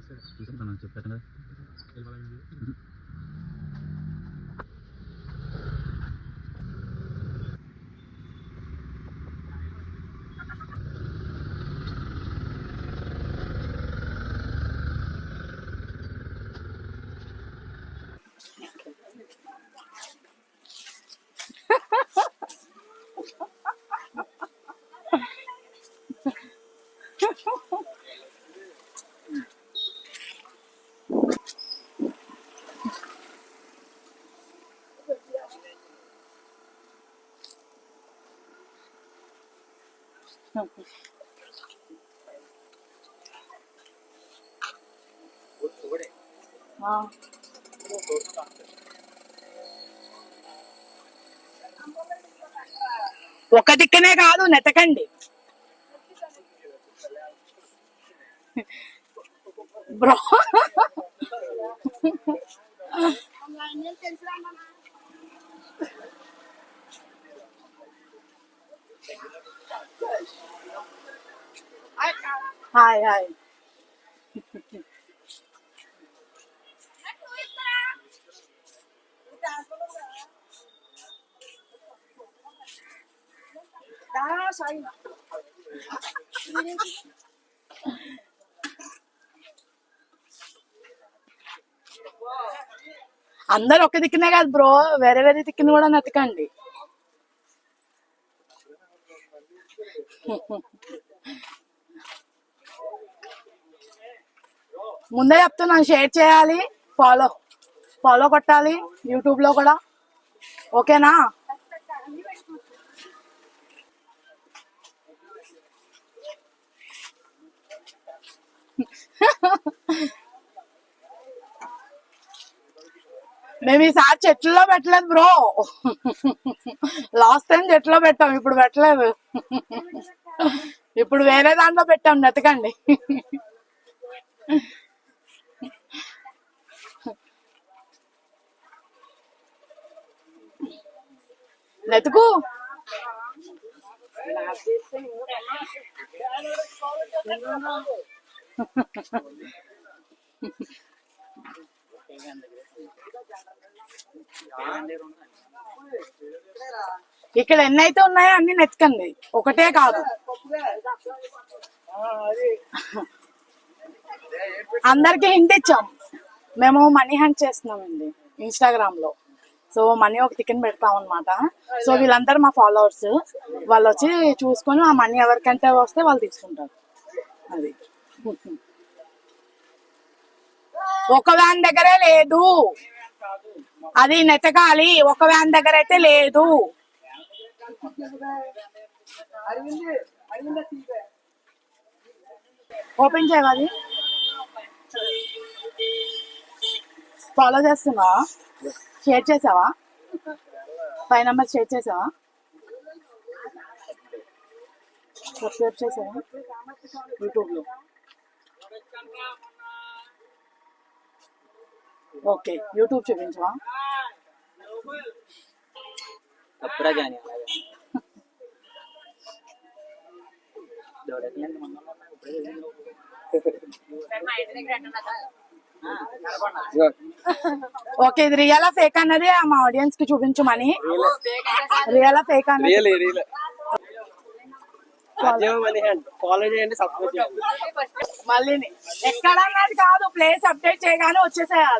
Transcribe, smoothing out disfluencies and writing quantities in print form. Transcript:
చూసాను చెప్పాను. ఒక దిక్కునే కాదు నెతకండి బ్రో. Hi hi. అందరు ఒక దిక్కునే కాదు బ్రో, వేరే వేరే దిక్కుని కూడా నెతకండి. ముందే చెప్తున్నాను, షేర్ చేయాలి, ఫాలో కొట్టాలి యూట్యూబ్ లో కూడా. ఓకేనా? మేము ఈసారి చెట్లలో పెట్టలేదు బ్రో. లాస్ట్ టైం చెట్లో పెట్టాం, ఇప్పుడు పెట్టలేదు. ఇప్పుడు వేరే దాంట్లో పెట్టాం, నెతకండి. నెతుకు. ఇక్కడ ఎన్నైతే ఉన్నాయో అన్ని నెతకండి, ఒకటే కాదు. అందరికి హింట్ ఇచ్చాం, మేము మనీ హంట్ చేస్తున్నామండి ఇన్స్టాగ్రామ్ లో. సో మనీ ఒక టికెట్ పెడతాం అనమాట. సో వీళ్ళందరూ మా ఫాలోవర్స్, వాళ్ళు వచ్చి చూసుకొని ఆ మనీ ఎవరికంటే వస్తే వాళ్ళు తీసుకుంటారు. అది ఒక వ్యాన్ దగ్గరే లేదు, అది నెతకాలి. ఒక వ్యాన్ దగ్గర అయితే లేదు. ఓపెన్ చేయాలి. ఫాలో చేస్తున్నా, షేర్ చేసావా? 5 నెంబర్ షేర్ చేసావా? సబ్స్క్రైబ్ చేసావా యూట్యూబ్ లో? ఓకే, యూట్యూబ్ చూపించవా? ఓకే, ఇది రియలా ఫేక్ అన్నది మా ఆడియన్స్ కి చూపించమని. రియలా ఫేక్ అన్నది మళ్ళీ ఎక్కడ అన్నది కాదు, ప్లేస్ అప్డేట్ చేయగానే వచ్చేసేయాలి.